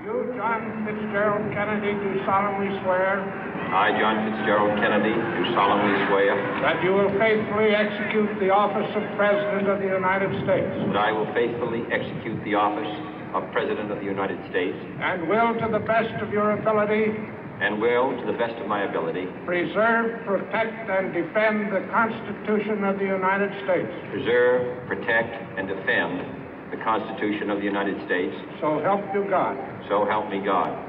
You, John Fitzgerald Kennedy, do solemnly swear. I, John Fitzgerald Kennedy, do solemnly swear. That you will faithfully execute the office of President of the United States. That I will faithfully execute the office of President of the United States. And will, to the best of your ability. And will, to the best of my ability. Preserve, protect, and defend the Constitution of the United States. Preserve, protect, and defend the Constitution of the United States. So help you God. So help me God.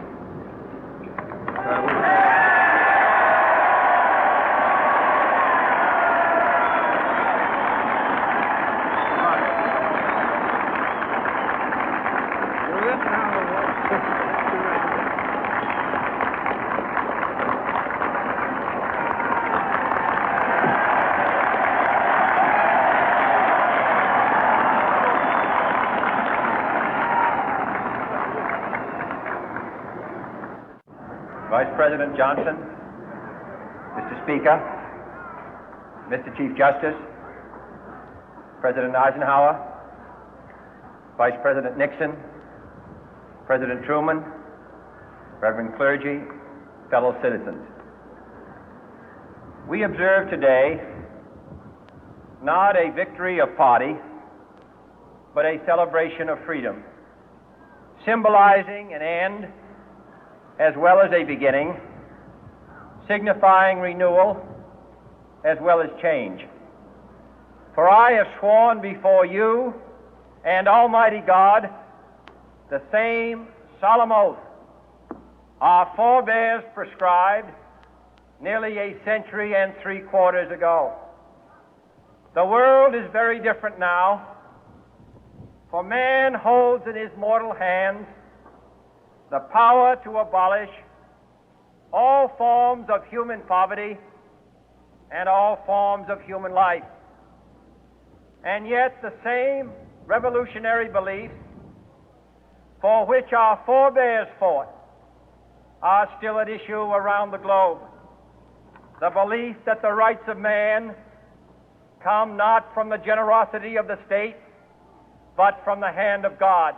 Vice President Johnson, Mr. Speaker, Mr. Chief Justice, President Eisenhower, Vice President Nixon, President Truman, Reverend clergy, fellow citizens. We observe today not a victory of party, but a celebration of freedom, symbolizing an end as well as a beginning, signifying renewal as well as change. For I have sworn before you and Almighty God the same solemn oath our forebears prescribed nearly a century and 3/4 ago. The world is very different now, for man holds in his mortal hands the power to abolish all forms of human poverty and all forms of human life. And yet the same revolutionary beliefs for which our forebears fought are still at issue around the globe. The belief that the rights of man come not from the generosity of the state, but from the hand of God.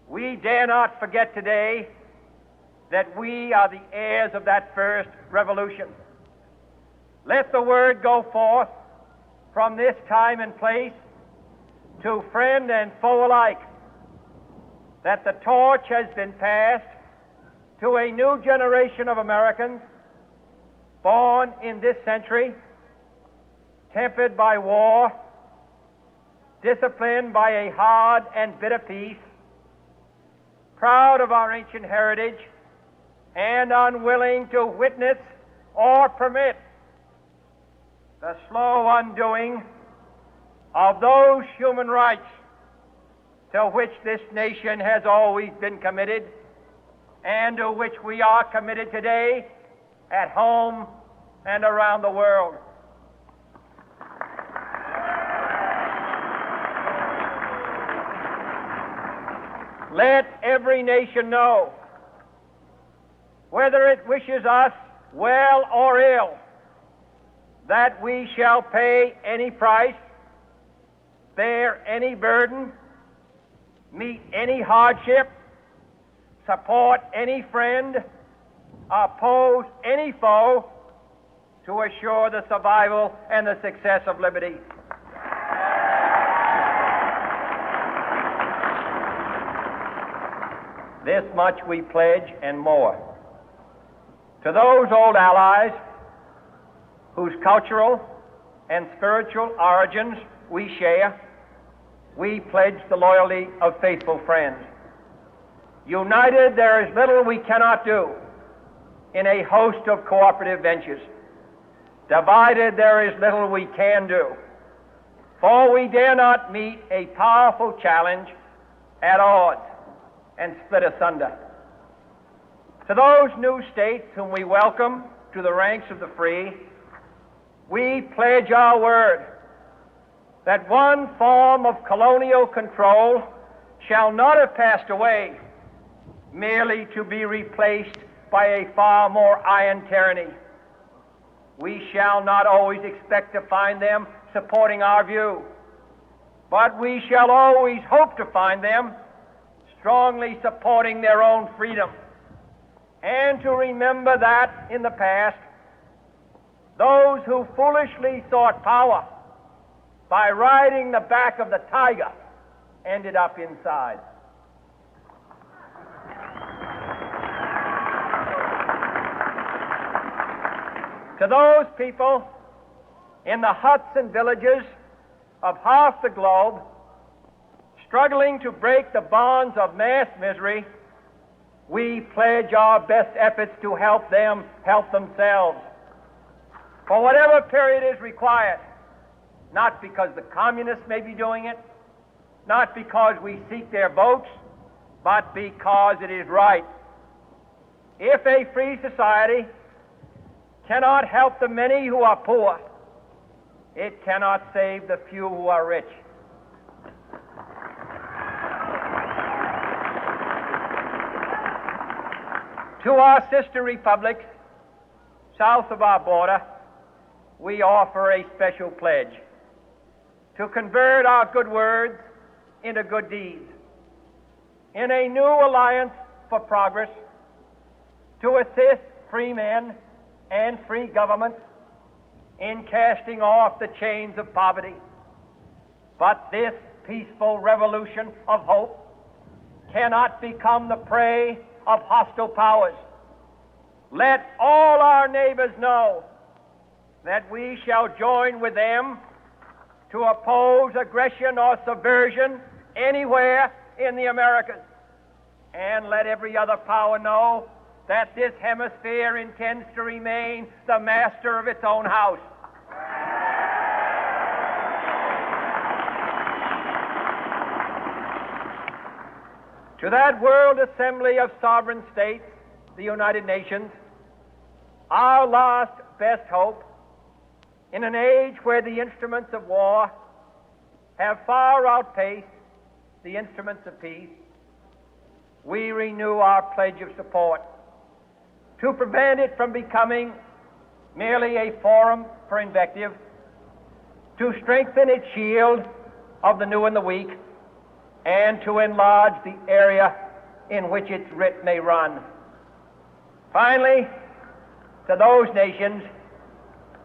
We dare not forget today that we are the heirs of that first revolution. Let the word go forth from this time and place to friend and foe alike that the torch has been passed to a new generation of Americans born in this century, tempered by war, disciplined by a hard and bitter peace, proud of our ancient heritage, and unwilling to witness or permit the slow undoing of those human rights to which this nation has always been committed and to which we are committed today at home and around the world. Let every nation know, whether it wishes us well or ill, that we shall pay any price, bear any burden, meet any hardship, support any friend, oppose any foe to assure the survival and the success of liberty. This much we pledge and more. To those old allies whose cultural and spiritual origins we share, we pledge the loyalty of faithful friends. United, there is little we cannot do in a host of cooperative ventures. Divided, there is little we can do, for we dare not meet a powerful challenge at odds and split asunder. To those new states whom we welcome to the ranks of the free, we pledge our word that one form of colonial control shall not have passed away, merely to be replaced by a far more iron tyranny. We shall not always expect to find them supporting our view, but we shall always hope to find them strongly supporting their own freedom, and to remember that in the past, those who foolishly sought power by riding the back of the tiger ended up inside. To those people in the huts and villages of half the globe struggling to break the bonds of mass misery, we pledge our best efforts to help them help themselves for whatever period is required, not because the communists may be doing it, not because we seek their votes, but because it is right. If a free society cannot help the many who are poor, it cannot save the few who are rich. To our sister republics south of our border, we offer a special pledge to convert our good words into good deeds, in a new alliance for progress, to assist free men and free governments in casting off the chains of poverty. But this peaceful revolution of hope cannot become the prey of hostile powers. Let all our neighbors know that we shall join with them to oppose aggression or subversion anywhere in the Americas. And let every other power know that this hemisphere intends to remain the master of its own house. To that World Assembly of Sovereign States, the United Nations, our last best hope, in an age where the instruments of war have far outpaced the instruments of peace, we renew our pledge of support to prevent it from becoming merely a forum for invective, to strengthen its shield of the new and the weak, and to enlarge the area in which its writ may run. Finally, to those nations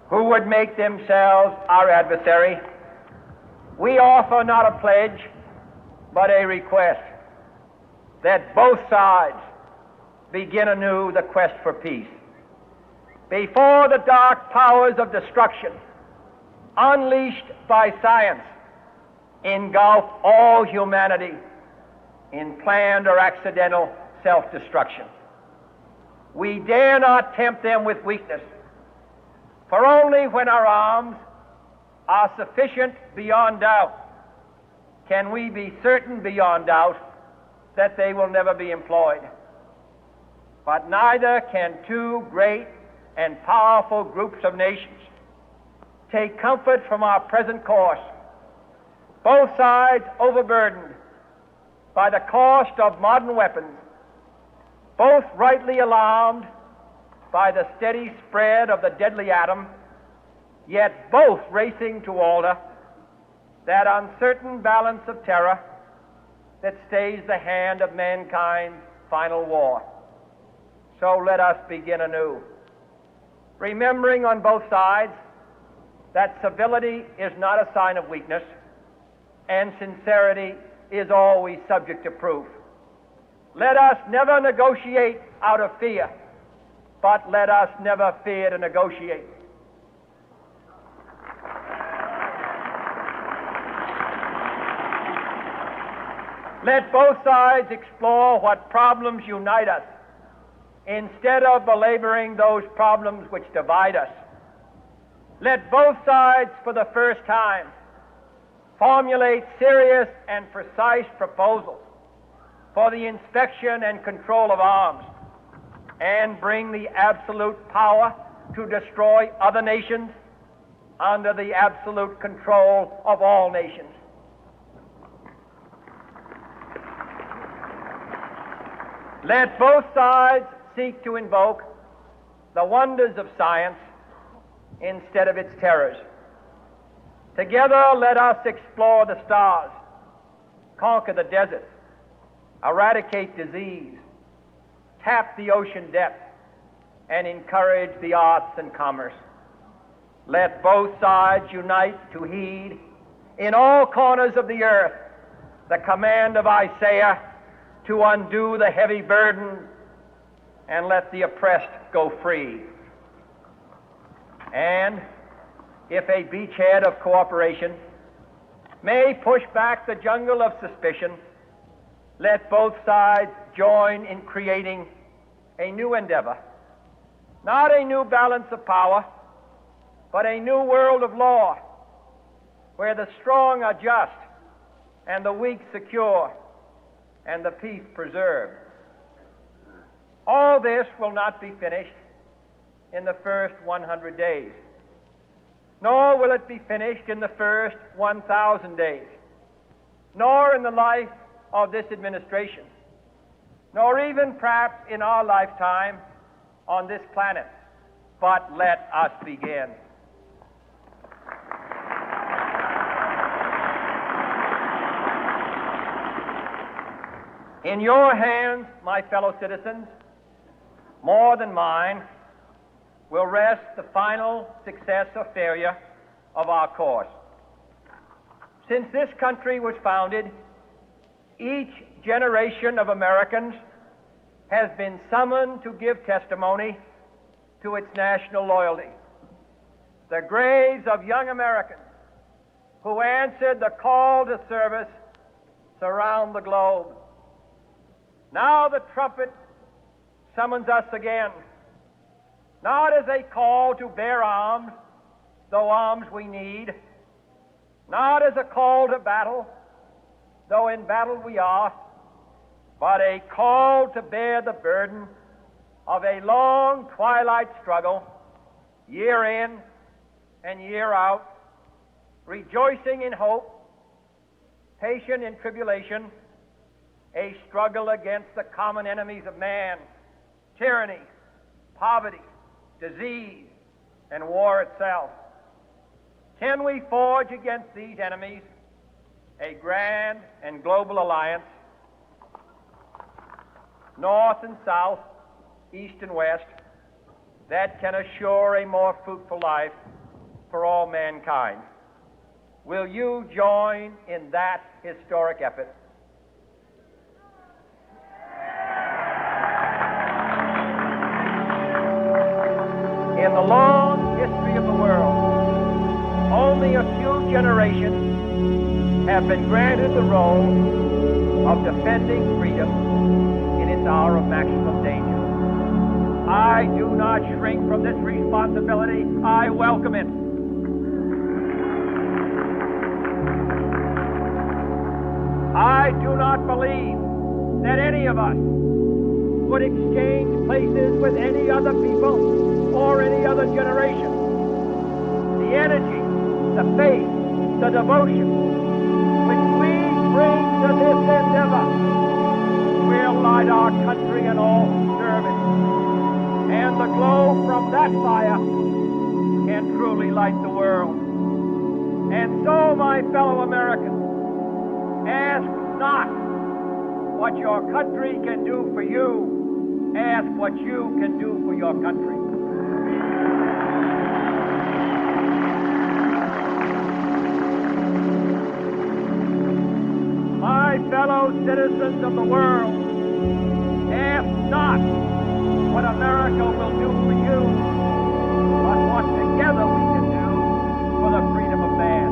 who would make themselves our adversary, we offer not a pledge, but a request that both sides begin anew the quest for peace. Before the dark powers of destruction, unleashed by science, engulf all humanity in planned or accidental self-destruction, we dare not tempt them with weakness, for only when our arms are sufficient beyond doubt can we be certain beyond doubt that they will never be employed. But neither can two great and powerful groups of nations take comfort from our present course, both sides overburdened by the cost of modern weapons, both rightly alarmed by the steady spread of the deadly atom, yet both racing to alter that uncertain balance of terror that stays the hand of mankind's final war. So let us begin anew, remembering on both sides that civility is not a sign of weakness, and sincerity is always subject to proof. Let us never negotiate out of fear, but let us never fear to negotiate. Let both sides explore what problems unite us, instead of belaboring those problems which divide us. Let both sides, for the first time, formulate serious and precise proposals for the inspection and control of arms, and bring the absolute power to destroy other nations under the absolute control of all nations. Let both sides seek to invoke the wonders of science instead of its terrors. Together, let us explore the stars, conquer the deserts, eradicate disease, tap the ocean depth, and encourage the arts and commerce. Let both sides unite to heed in all corners of the earth the command of Isaiah to undo the heavy burden and let the oppressed go free. And if a beachhead of cooperation may push back the jungle of suspicion, let both sides join in creating a new endeavor, not a new balance of power, but a new world of law, where the strong are just and the weak secure and the peace preserved. All this will not be finished in the first 100 days, nor will it be finished in the first 1,000 days, nor in the life of this administration, nor even perhaps in our lifetime on this planet. But let us begin. In your hands, my fellow citizens, more than mine, will rest the final success or failure of our course. Since this country was founded, each generation of Americans has been summoned to give testimony to its national loyalty. The graves of young Americans who answered the call to service surround the globe. Now the trumpet summons us again, not as a call to bear arms, though arms we need, not as a call to battle, though in battle we are, but a call to bear the burden of a long twilight struggle, year in and year out, rejoicing in hope, patient in tribulation, a struggle against the common enemies of man, tyranny, poverty, disease, and war itself. Can we forge against these enemies a grand and global alliance, north and south, east and west, that can assure a more fruitful life for all mankind? Will you join in that historic effort? In the long history of the world, only a few generations have been granted the role of defending freedom in its hour of maximum danger. I do not shrink from this responsibility. I welcome it. I do not believe that any of us would exchange places with any other people or any other generation. The energy, the faith, the devotion which we bring to this endeavor will light our country and all who serve it. And the glow from that fire can truly light the world. And so, my fellow Americans, ask not what your country can do for you. Ask what you can do for your country. My fellow citizens of the world, ask not what America will do for you, but what together we can do for the freedom of man.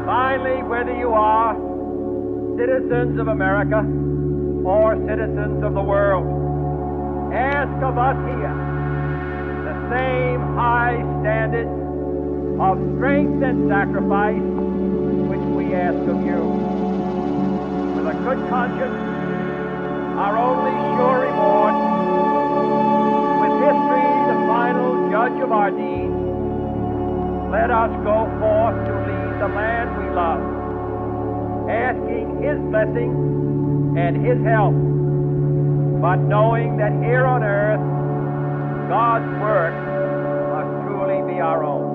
Finally, whether you are citizens of America or citizens of the world, ask of us here the same high standard of strength and sacrifice which we ask of you. With a good conscience, our only sure reward, with history the final judge of our deeds, let us go forth to lead the land we love, asking His blessing and His help, but knowing that here on earth, God's work must truly be our own.